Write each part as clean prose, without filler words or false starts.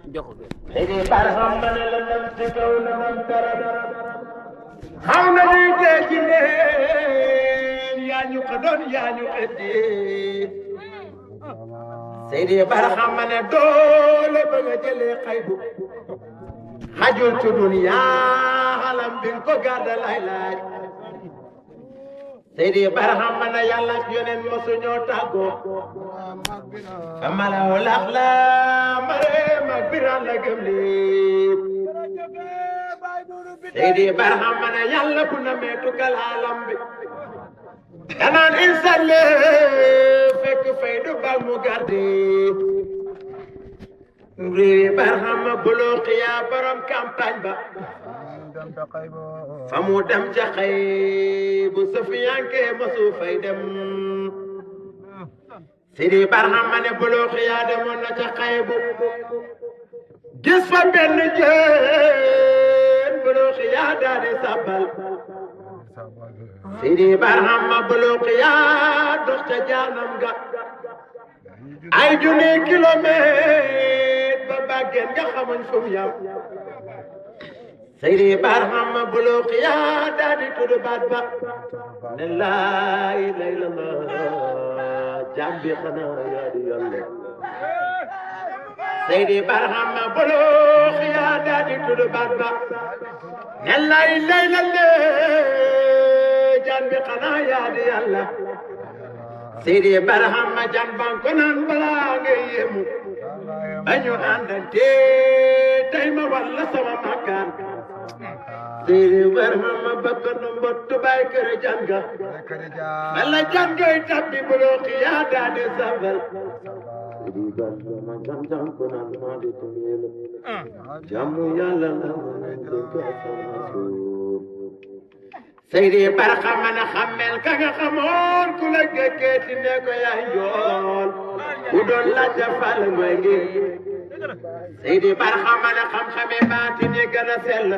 Ini barham mana lam tikau lam tarar. How many days in ya nyukadon ya nyukadi. Ini barham mana dole bagajele kaibu. Hajul tu dunia alam bin ko gada lailai. Ini barham mana yalla yonen mosunyo tago. Amala olakla mare magbiran lagamli. Ini barham mana yalla kuna metu kalalam bi. Kanan insan le fek faydu bal mu gardi. Ini barham buluk ya baram campagne ba. Famu dem jaxay bu Sufyan ke masu fay dem. Sidi barham mane bolo xiya demoon na ca xaybu gis fa benn jeen bolo xiya daal di sabal Sidi barham ma bolo xiya dox ca jaanam ga ay junni kilomètre ba bàggeen nga xamuñ fu mu yam Sidi barham ma bolo xiya daal di tudd baat ba ne laa ilaaha illallaah Jambi khana ya di Allah Seydi Barham bolo khiya dadi tudu badba Nellay laylale Jambi khana ya di Allah Seydi Barham janban konan bala ngeyemu Banyu andante tayma walla sama makan Seydi Barham bakkan mbottu bay kër janga Bala jangay tabbi bolo khiya dadi sabal Seydi Barham jam konan ma di tungel jamu yalla na ko sama Seydi Barham na xamel ka nga xamoon ku la gekketi ne ko yaay njool ku doon la jafal ngoy ngi Seydi Barham na xam-xame baati ni gën a sell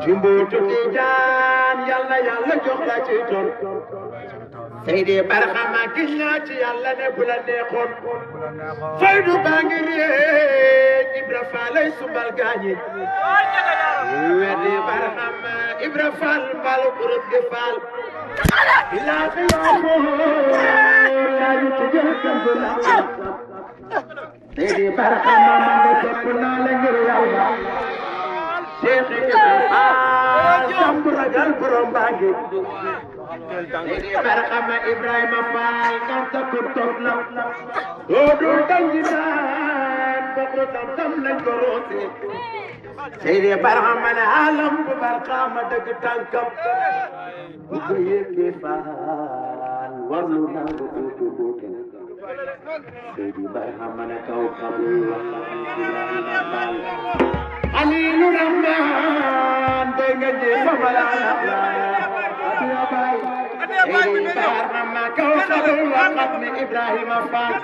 Jumbutu Tijaan yàlla yàlla jox la ci ton Seydi Barham gis naa ci yàlla ne bu la neexoon faydu baa ngi réej Ibra Faalay subal gaañi Seydi Barham Ibra Faal mbalu kurut gi faal ilaa fi yaamoo yaa yu tijjel kandu la Seydi Barham man de topp naa la ngir yàlla Cheikh Ibra Faal sambu ragal borom baangi Seydi Barham Ibrahima Faal kanta ku topp la doodu dangi naan bokku tam lañ ko roose Seydi Barham ne alam bu Barham dëgg tànkam bu ko yëgee Faal warlu nangu utu boote Seydi Barham ne kaw xabu Xaliilu Rahmaan doy nga jee famala la Seydi Barham kaw xabu waxat ne Ibrahima Faal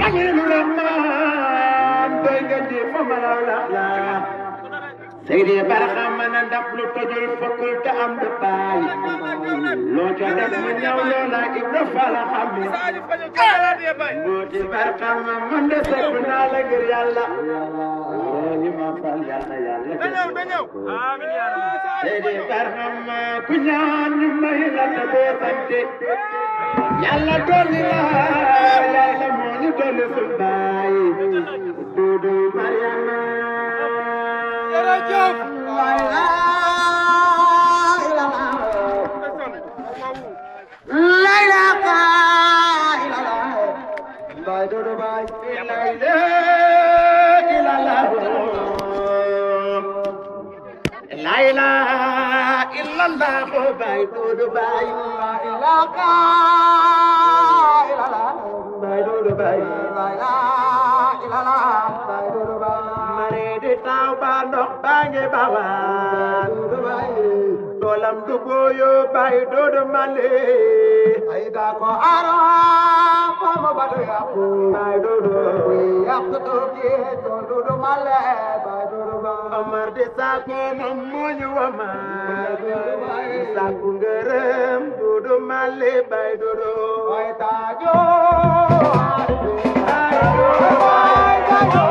Xaliilu Rahmaan doy nga jee famala la Seydi Barham na ndap lu tojul fokkul te am de baay loo ca def mu ñaw loola Ibra Faal xam ne Seydi Barham man de sopp naa la ngir yàlla Ibrahima Faal yàlla yàlla Seydi Barham ku ñaan ñu may la te boo sante yàlla dolli la yàlla moo ñu dolli suñ baay Duudu Mariama Jërëjëf la ilaha illallah la ilaha illallah Baay Duudu Baay la ilaha illallah la ilaha illallah Baay Duudu Baay la ilaha illallah Baay Duudu Baay la ilaha illallah Baay Duudu Baay taw ba ndox baa ngi bawaan toolam du booyo Baay Duudu Male ay da ko ara fama badu yàqu Baay Duudu yàqu tuuti to Duudu Male Baay Duudu Omar di saako moom moo ñu wama saako ngërëm Duudu Male Baay Duudu ay taajo ay taajo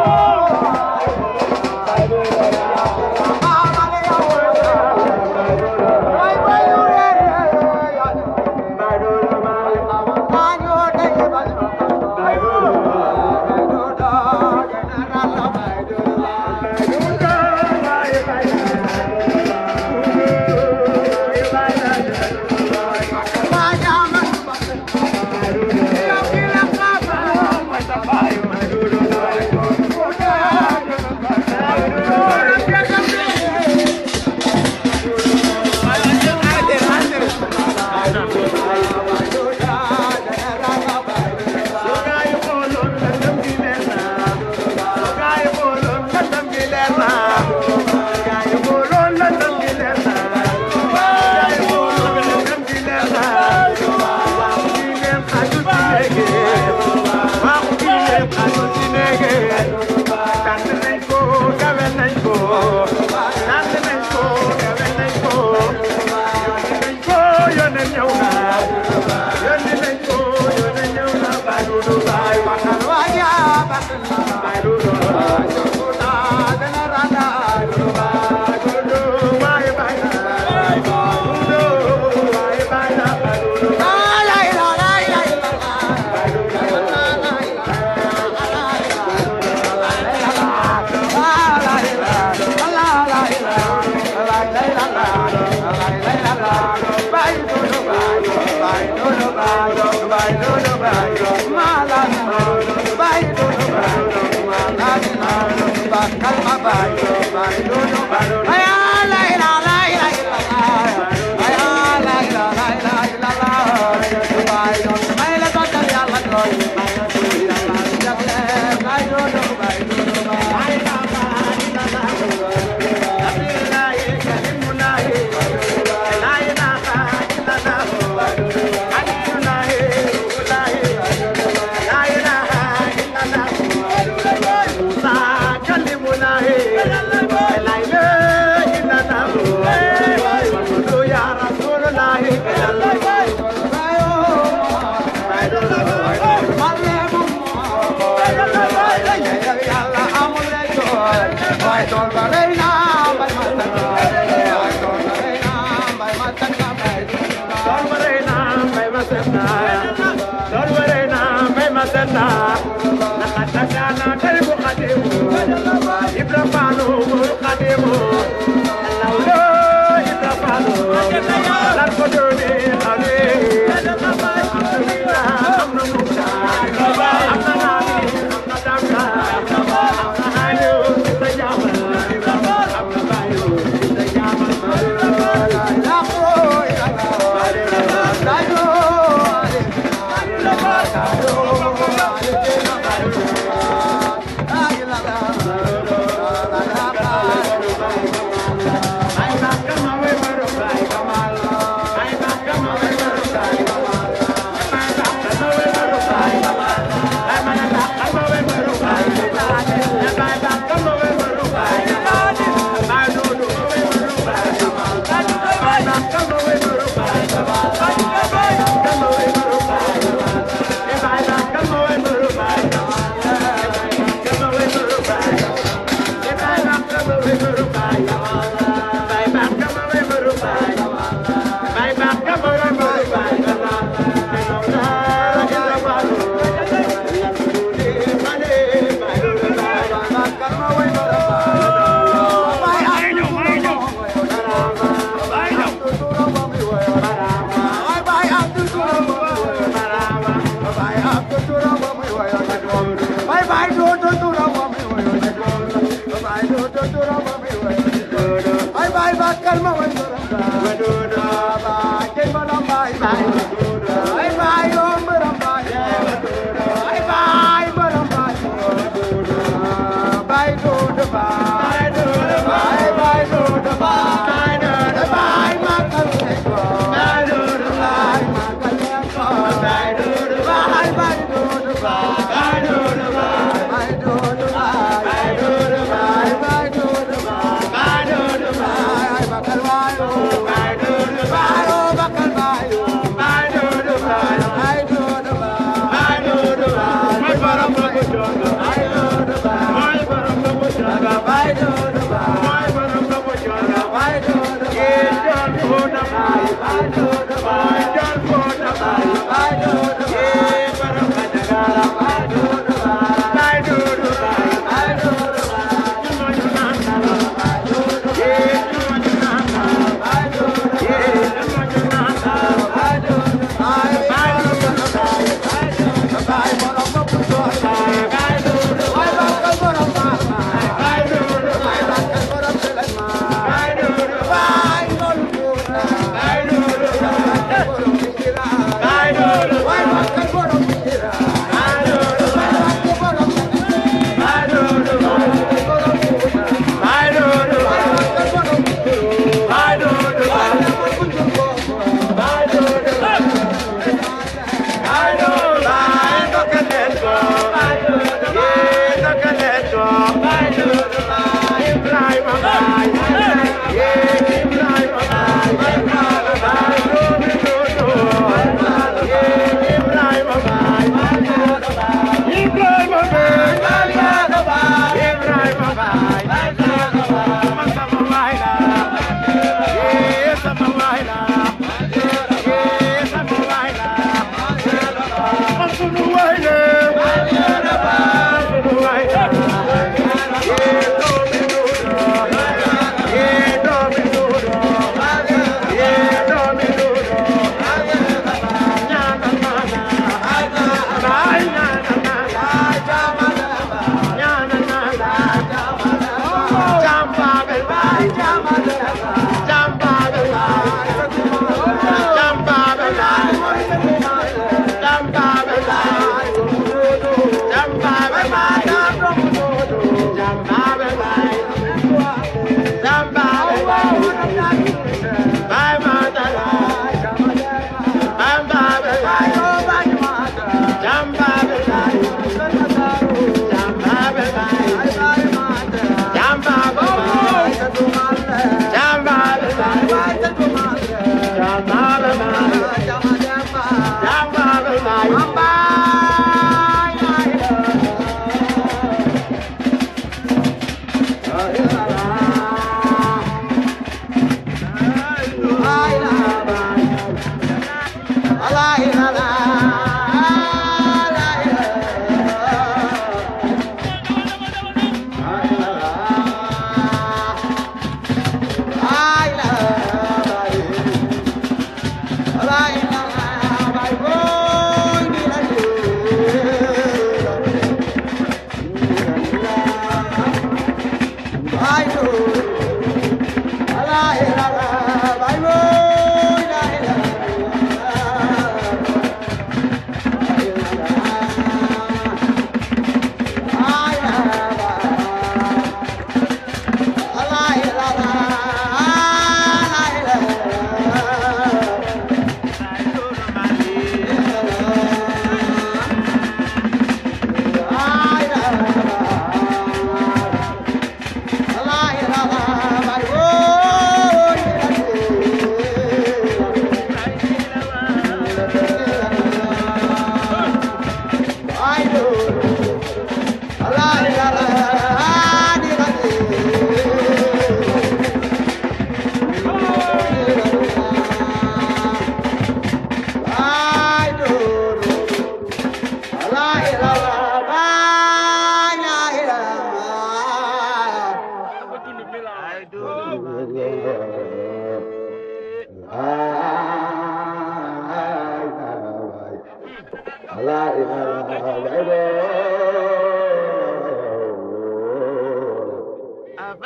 Bye.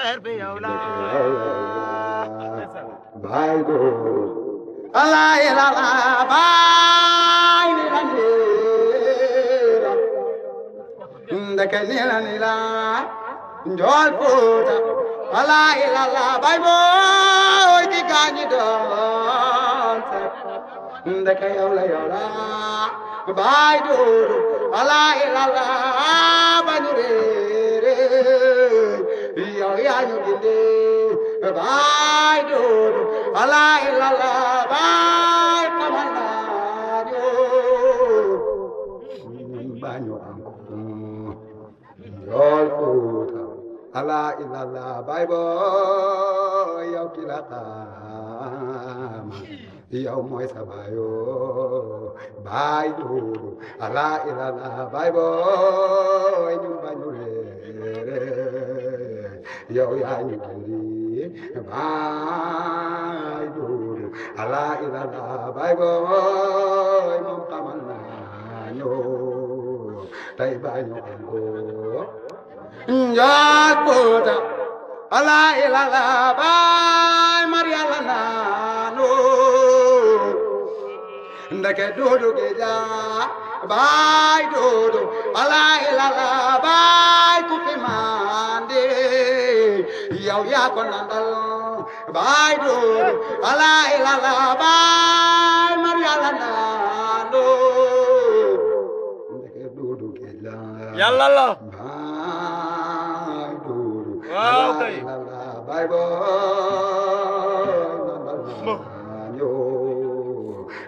affaire bi yow la bay do Allah ila la bay ni la ndeke ni la njol Fuuta Allah ila la bay boy di gañi doon ndeke yow la bay do Allah ila la bañu reere yow yaa ñu gindi bay do Allah ila la bay xamal naa ñu bañu am njol Fuuta Allah ila la bay boy yow ki la xam yow mooy sa bayo bay Duudu Allah ila la bay boy ñu bañu reere yow yaa ñu gindi bay Duudu Allah ila la bay boy moom xamal naa ñu tey bañu am ko njol Fuuta Allah ila la bay Mariama naanu ndeke Duudu gi ja bay Duudu Allah ila la bay ku fi mandi yow yaa ko nandal bay Duudu Allah ila la bay Mariama naanu ndeke Duudu gi ja yàlla la waaw kay bay boy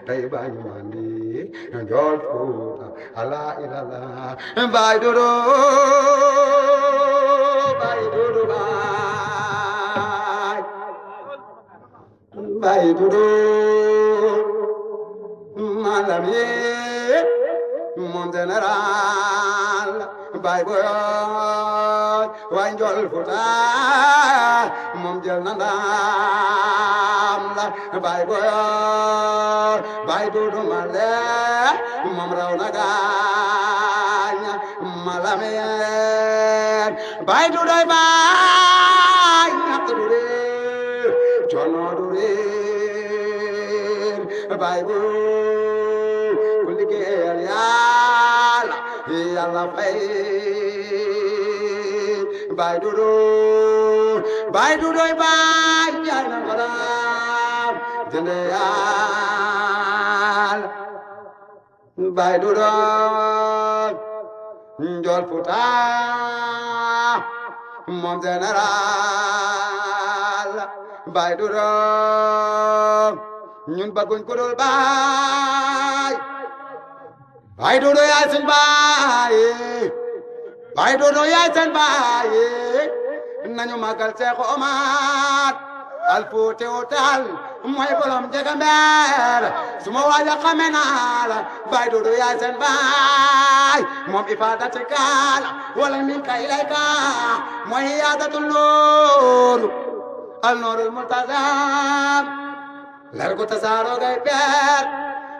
tey bañu mandi njol Fuuta Allah ila la bay Duudu bay Duudu malami mon général bay boy way njol Fuuta moom jël na ndam la bay boy bay Duudu male moom raw na gaaña malame bay Duudu bay ñàkk du réer coono du réer bay boy ku liggéeyal Yàlla fay bay Duudu bay jaay na baram jënde Yàlla bay Duudu njol Fuuta moom général bay Duudu ñun bëgguñ ku dul bay Duudu yaay suñ bay Duudu yaay seen baay nañu magal Seex Omar al Fuutiyu Taal mooy borom Njëgëmbeer suma waaja xame naa la bay Duudu yaay seen baay moom ifaadati kaal wala min kay lay ka mooy yaadatul nuur al nuurul multazam leer gu tasaaroo gay peer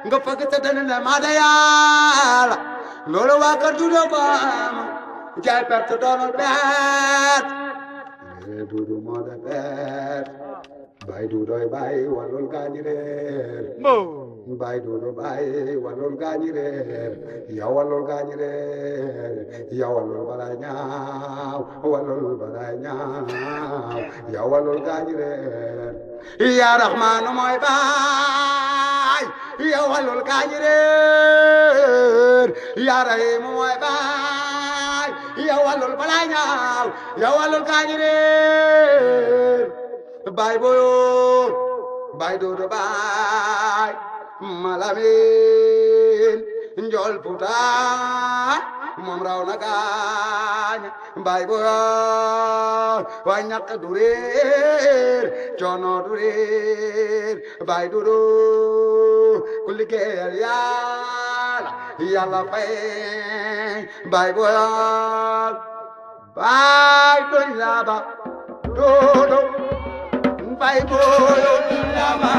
nga fëgg te dana ne maa da Yàlla loolu waa kër Duudu ko am jaay perte doonul beet Duudu moo da beet bay Duudoy bay walul gaañi reer bay Duudu bay walul gaañi reer yow walul gaañi reer yow walul balay ñaaw walul balay ñaaw yow walul gaañi reer yaa Raxmaanu mooy bay yow walul gaañi reer yaa Rahiimu mooy bay yow walul balay ñaaw yow walul gaañi reer bay boyo bay Duudu bay malamin njol Fuuta moom raw na gaañ bay boyo way ñàkk du réer coono du réer bay Duudu ku liggéeyal Yàlla fay bay boyo bay doñ la ba Duudu bay boyo la ba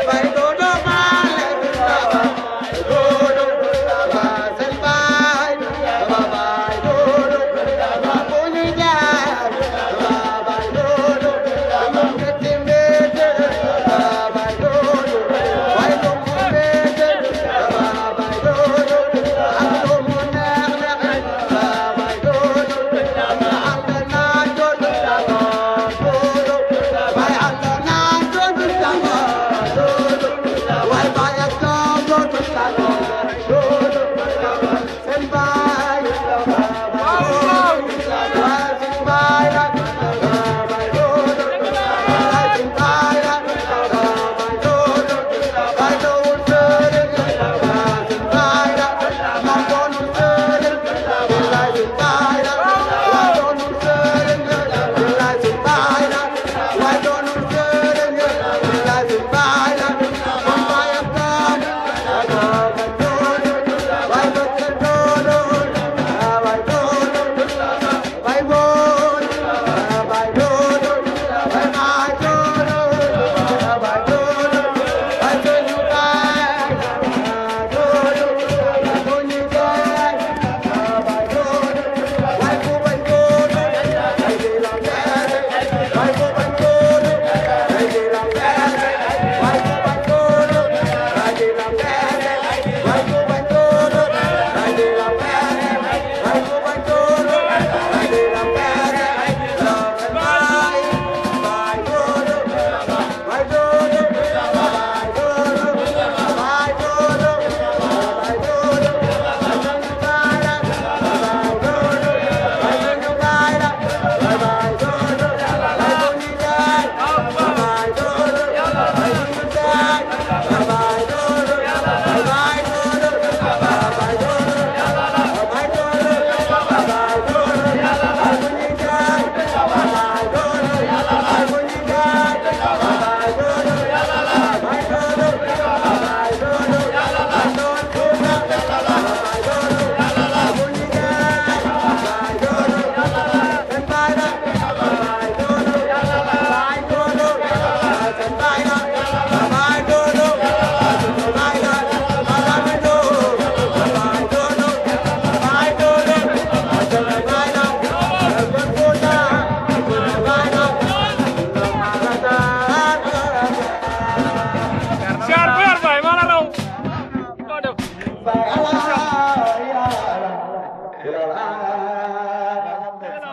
bay Duudu male la ba Duudu ba sel bay ba bay Duudu ba bu ñu jaar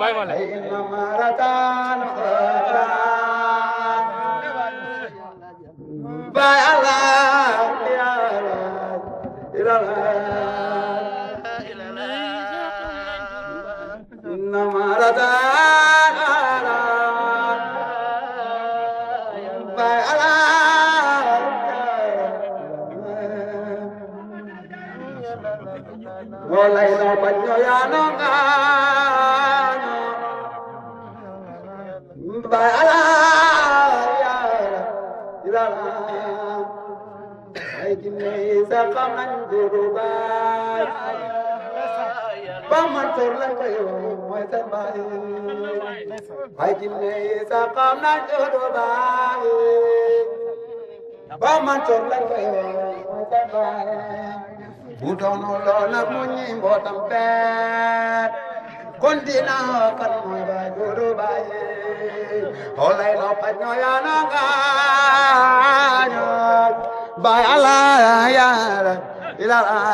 إنما رتان باي الله يا الله إنما رتان باي الله ولا إله إلا الله باي الله ay jinne sa xam nañ duru baay ba man tor la koy mooy sa baay ay jinne sa xam nañ duru baay ba man tor la koy mooy sa baay bu doon loola mu ñi mbootam peet kon dina kan mooy baay duru baay olay no pat no ya na By Allah, ya ilallah,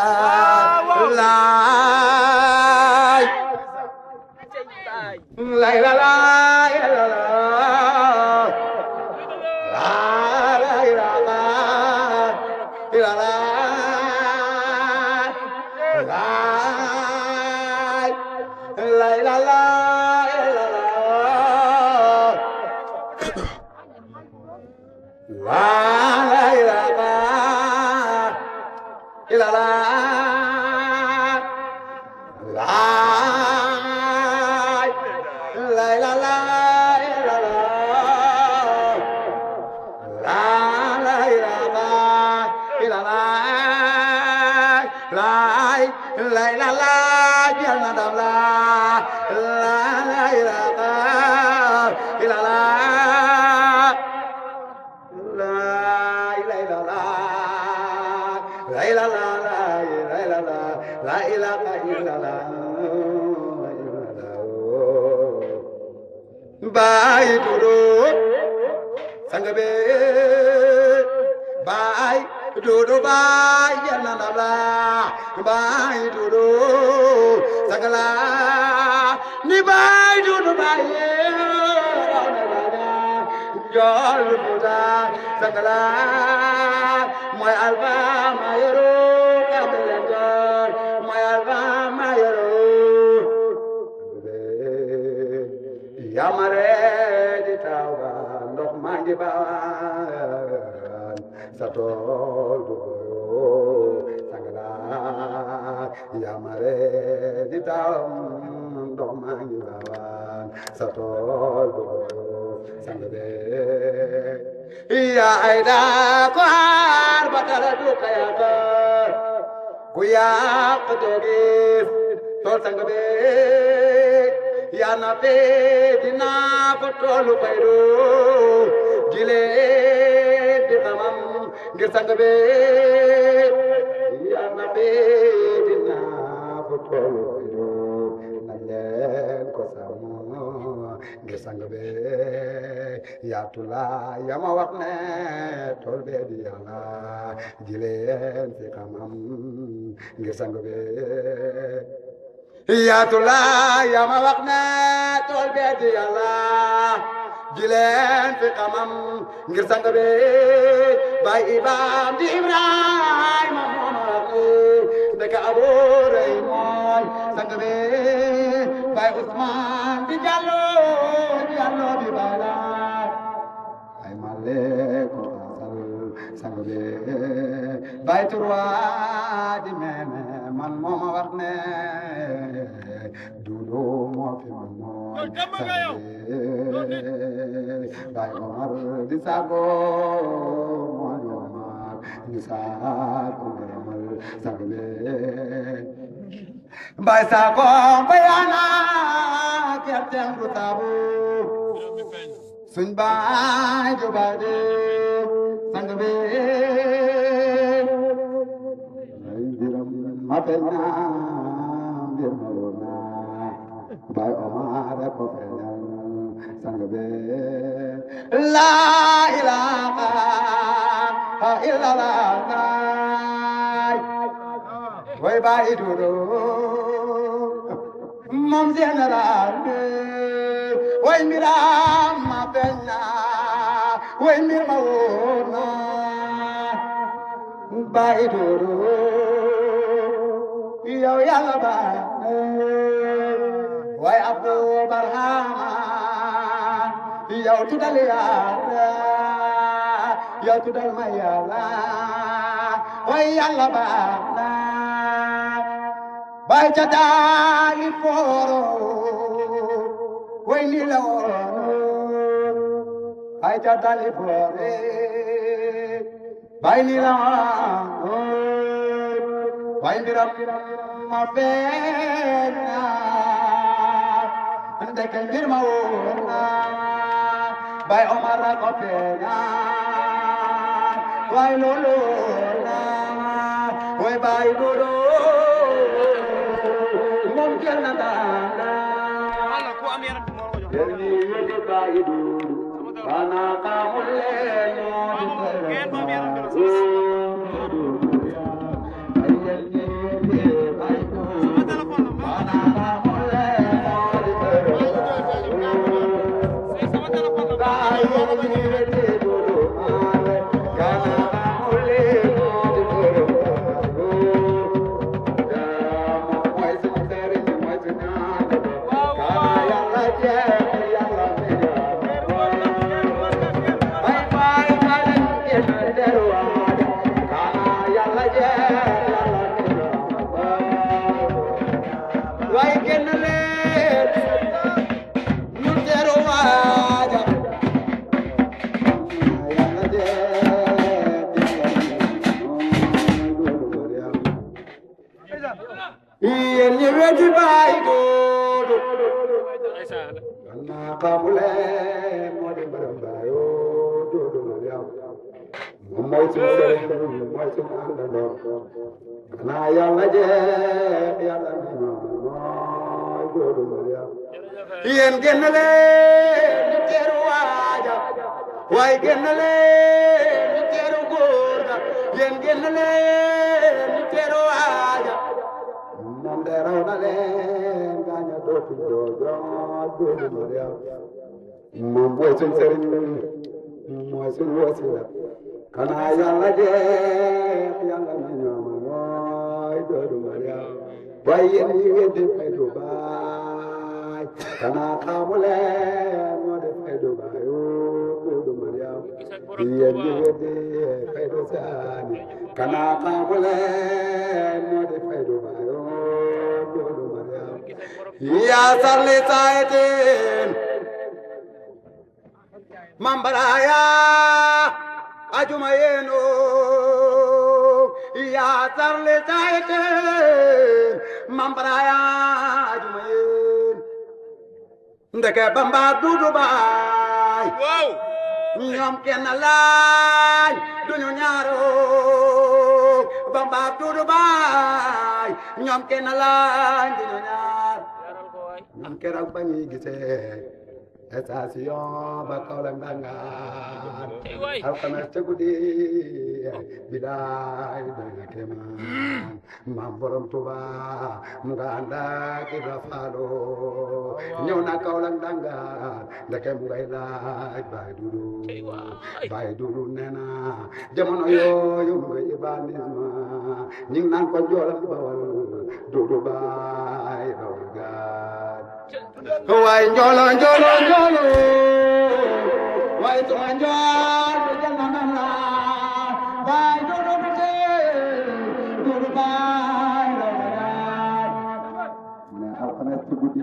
la ilallah, Bye, Dodo, Sangabe, bye, Dodo, bye, Yanabla, bye, Dodo, Sagala, ni bye, Dodo, bye, Jol Buddha, Sagala, my Alba, my hero, my Alba, my hero. Yamare di tawa ndox maa ngi baan sa tool du sangala Yamare di tawa ndox maa ngi baan sa tool du sangale ya ayda ko har batala du kayaka ku yaq dogis tol sangale yana pe dina potolu bayro gile de tamam ngir sang be yana pe dina potolu bayro nalen ko samu ngir sang be yatula yama wax ne tol be di yana gile fi kamam ngir sang be Yatula yama wakna tol bedi Allah jilen fi kamam ngir sang be bay ibam di Ibrahim mamonu deka abore moy sang be bay Usman di Jallo di bala ay male ko sang be bay turwa di meme man moma wakne Dulo mo fi mo Bay Omar di sago mo Omar di sago Omar sagale Bay sago bayana kertem rutabu sun bay jobade sangbe diram mapena By Omar ko feñal sangbe la ilaha illallah way bay duro moom général way mbiram ma feeñ na way mbir ma wóor na bàyyi doodo yow yàlla baax way Abdou Barhama yow tuddal yàlla yow tuddal ma yàlla way yàlla baax na bay ca daali fooro way ni la woon bay ca daali foore bay ni la woon way mbiram ma feeñ na ndeke mbir ma woon na bay Omar la ko feeña way loolu na way bay dodo moom kenn na daana yerni yedi bay dodo bana xamul leen yéen génn leen ñu teeru waaja waaye génn leen ñu teeru góor ga yéen génn leen ñu teeru waaja moom de raw na leen gaaña dootu joojo doodu Mariam moom mooy suñ sëriñ mooy suñ wasila xanaa yàlla jeex yàlla mi ñooma mooy doodu Mariam waaye yéen ñi weddi fay du baay xanaa xamuleen moo def fay du baay doodu Mariam yéen ñi weddi fay du saani xanaa xamuleen moo def fay du baay doodu Mariam yaa sarli saayeteen mambaraya ajuma yeno ya sarle saite mambaraya ajuma yen ndeke bamba dudu bay wow ñoom kenn lañ duñu ñaaro bamba dudu bay ñoom kenn lañ duñu ñaar ñoom keroog ba ñuy gisee station ba Kaolack Ndangaan alxames ca guddi bilaay doy na kéemaan maam borom Tuuba mu nga ànd ak Ibra Faalo ñëw na Kaolack Ndangaan ndeke mu ngay laaj Baay Dudu nee na jamono yooyu mu ngay ibanisme ñi ngi naan ko joolam Bawal Dudu Baay raw gaal waay njoolo njoolo njoolo waay tuma njool bi jël na ndam la waay Dudu bi tee Dudu Baay la waraat ne alxames ci guddi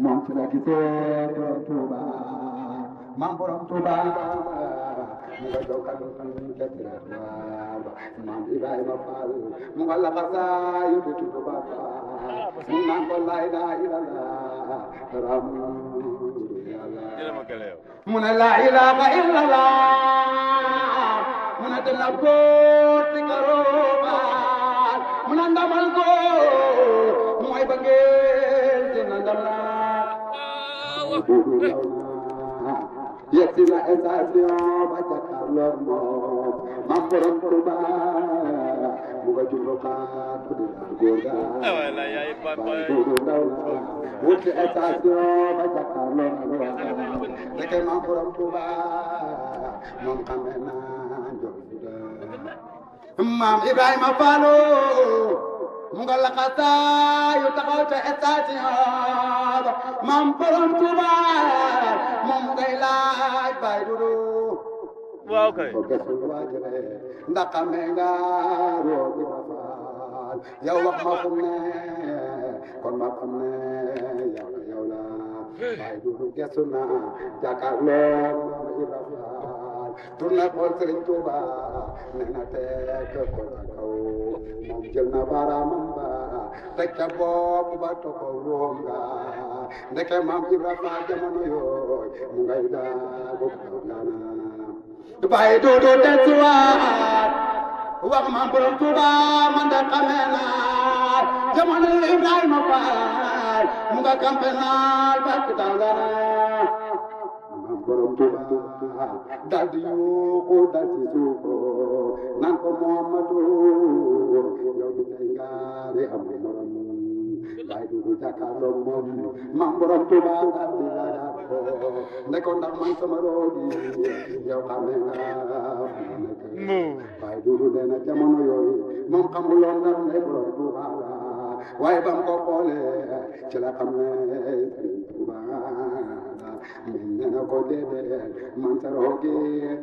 moom ci la gisee borom Tuuba maam borom Tuuba mu nga jokkal ca trottoir ba maam Ibrahima Fall mu nga laxasaayu di Tuuba mu naan ko laa ilaaha illallah mu ne laa ilaaha illallah mu ne dana góor ci karobaal mu ne ndamal góor mooy ba ngeen dina ndam la yegsi na station ba jàkkaarloog moom maam borom Tuuba mu nga jublu xaar ku di góor ga bay duudu ndaw la wuti station ba jàkkaarloo ak waa ndeke maam borom Tuuba moom xamee naa njol maam Ibrahima Fallo mu nga laxasaayu taxaw ca station ba maam borom Tuuba moom ngay laaj bay duudu waaw kay ko gëstu waajale ndax xamee nga roogi ba faal yow wax ma fu ne kon ma xam ne yow la bay duudu gëstu na jàkkaarloo maam Ibra Faal tourné xool Sëriñ Tuuba nee na teg ko ca kaw moom jël na baaraamam ba teg ca bopp ba toko woom nga ndeke maam Ibra Faal jamono yooy mu ngay daagu kaw bay duudu desuwaat wax maam borom Tuuba man de xamee naa jamono Ibrahima Faal mu nga kampe naal ba ki tàngana maam borom Tuuba dal di yuuxu dal di suuxu naan ko Muhammadu yow di tey ngaari am morom bay duudu jàkkaarloo moom maam borom Tuuba dal di laaj ko ne ko ndax man sama roodi yow xamee naa bay duudu nee na jamono yooyu moom xamuloon ndax ne borom Tuuba la waaye bam ko xoolee ci la xam ne Sëriñ Tuuba moom nee na ko déedéet man sa roogi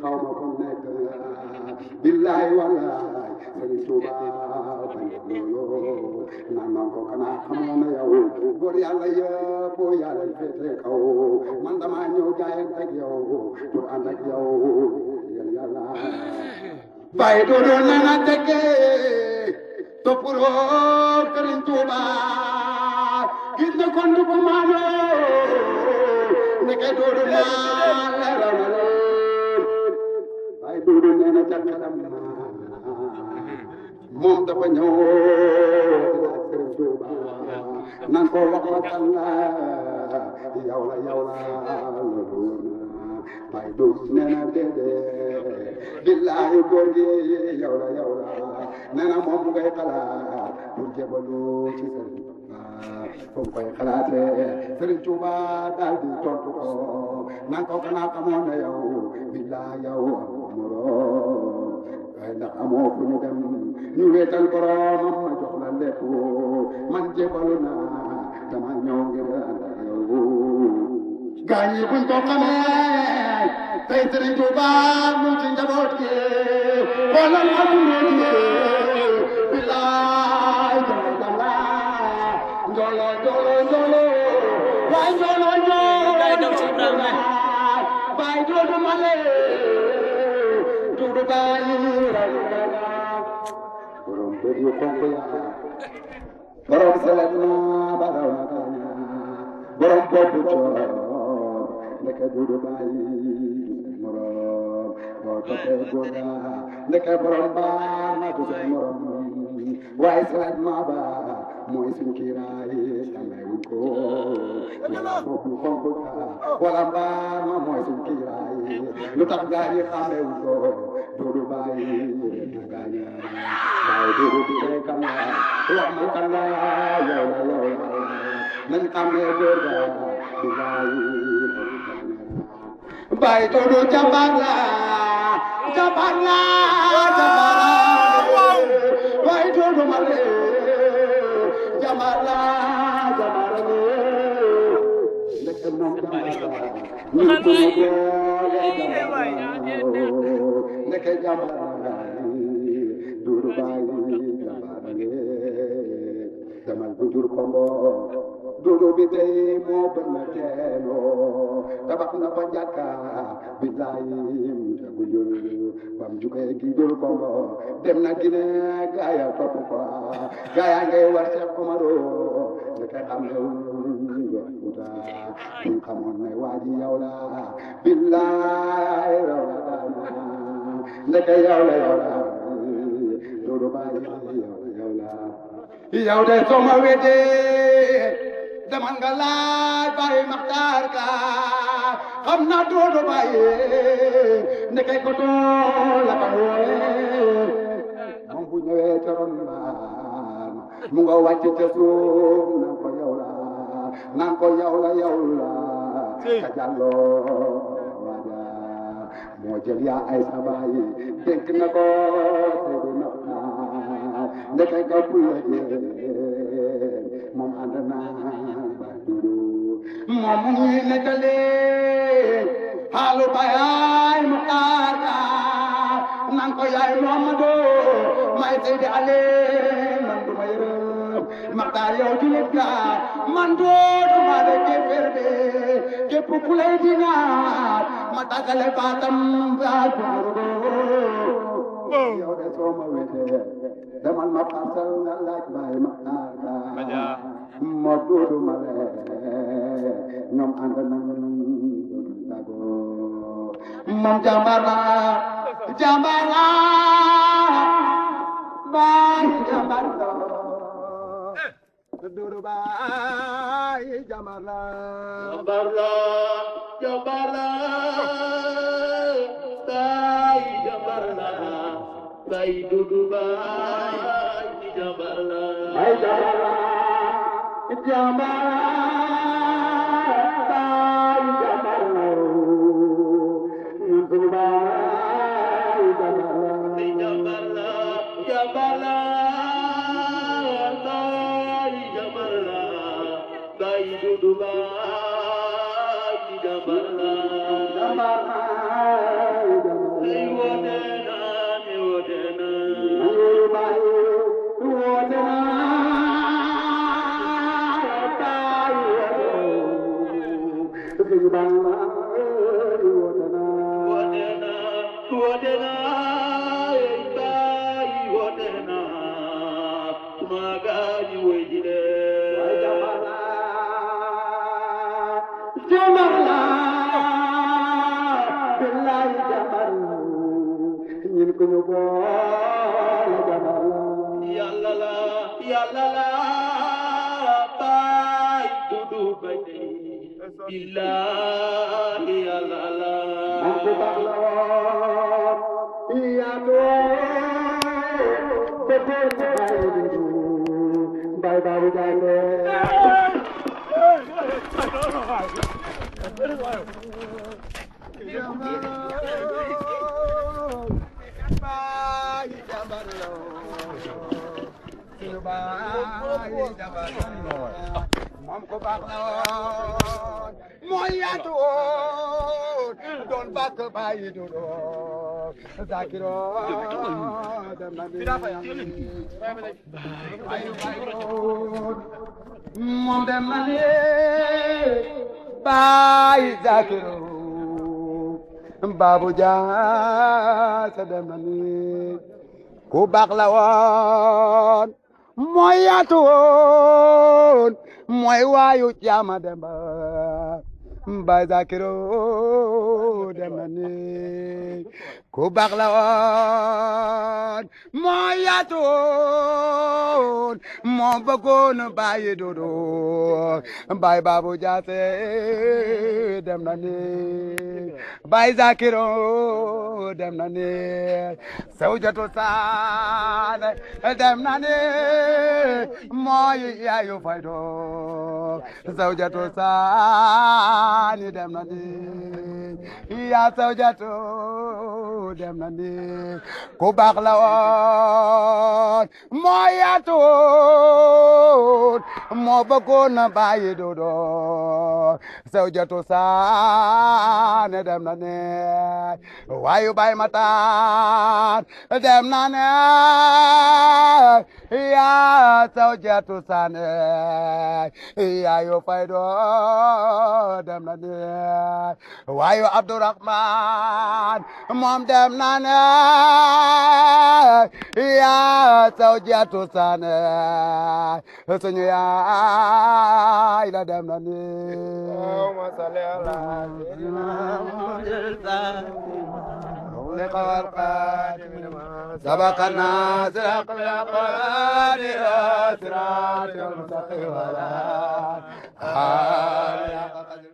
xaw ma fu nekk billaay wallaay Sëriñ Tuuba bañ loolu naan man ko xanaa xamoon na yow góor yàlla yëpp yàlla féete kaw man dama ñëw jaayante ak yow pour ànd ak yow yàlla bay duudu nee na tekkee toppuloo Sëriñ Tuuba gis na kon du ko maanoo ndeke duudu naa leeral na leen bay duudu nee na jàkkalam moom dafa ñëw Sëriñ Tuuba nan ko wax la kan la yow la loolu bay duudu nee na déedéet billahi góor gi yow la nee na moom ngay xalaat pour jébalu ci Sëriñ Tuuba foofu koy xalaatee Sëriñ Tuuba daal di tontu ko nan ko xanaa xamoon na yow billahi yow amuloo waaye ndax amoo fu ñu dem ñu wéetal boromam ma jox la lépp man jébalu naa dama ñëw ngir ànd ak yow gaañ yi buñ ko xamee tey Sëriñ Tuuba mu ci njaboot gi xoolal adduna gi bilaay njolo waay njolo baay duudu male duudu baay borom bët yu xonq ya borom selet na baraw na borom boppu coor ndeke duudu baay morom boo toppee góor ga ndeke borom baa na du seen morom waaye selet ma ba mooy suñ kiiraay xameewuñ ko wala boppu xonq ga wala mbaa ma mooy suñ kiiraay lu tax gaa yi xameewuñ ko duudu baay du gaaña baay duudu bi day kan la wax ma kan la yow la nañ xamee góor ga di baay duudu jàmbaar la baay duudu ma le jàmbaar la ndeke moom jàmbaar la ñu ko ndeke jàmbaar la duudu baay jàmbaar la demal bu jur kombo duudu bi tey moo bën na teeloo tabax na fa jàkka billaayim te bu jur bam jugee gi jur kombo dem na Gine gaaya topp ko gaaya ngay war Seex Umaro ndeke xam ne jot Fuuta ñu xamoon ne waa ji yow la billaay raw la daana ndeke yow la duudu baay yow la yow de soo ma weddee demal nga laaj Baay Maxtaar Ka xam na duudu baay ndeke ko tool la ka wooye moom bu ñëwee ca ron mbaan mu nga wàcc ca suuf naan ko yow la naan ko yow la ka jàlloo waaja moo jël yaa ay sabaay dénk na ko Seydina ndeke nga puya jeen moom ànd naa ba dudu moom mu ngi nettali xaalu bayaay mu kaata nan ko yaay Muhammadu may Seydi Ali man du ma yërëm Maxtaar yow julit ga man dootuma de kéeféer de képp ku lay dingaat ma tàggale baatam baal bu yow de soo ma wetee demal ma paasal nga laaj baay Maxtaar ga moo duudu ma lee ñoom ànd nañ dootu tàggoo moom jàmbaar la baay jàmbaar la duudu baay jàmbaar la baay jàmbaar la baay duudu baay jàmbaar la baay jàmbaar la billahi yàlla la Bye moom ko baax na woon mooy yaatu woon doon bàkk bàyyi du doon Zakiro dem na ni moom dem na ni bàyyi Zakiro Babou Dia dem na ni ku baax la woon mooy yaatu woon mooy waayu Caama Demba Baay Zakiro dem na ni ku baax la woon mooy yaatu woon moo bëggoon Baay Dudu Baay Babou Dia dem na ni Baay Zakiro dem na ni Sawjatu Saane dem na ni mooy yaayu Faydo Sawjatu Saane dem na ni yaa Sawjatu dem na ni ku baax la woon moo yaatu woon moo bëggoon Baay Dudu Sawjatu Saane dem na ni waayu Baay Matar dem na ne yaa Sawjatu Saane yaayu Faydo dem na ne waayu Abdourahman moom dem na ne yaa Sawjatu Saane suñu yaay la dem na ne سبقنا سرق الأقوال صراط المستقيم ولا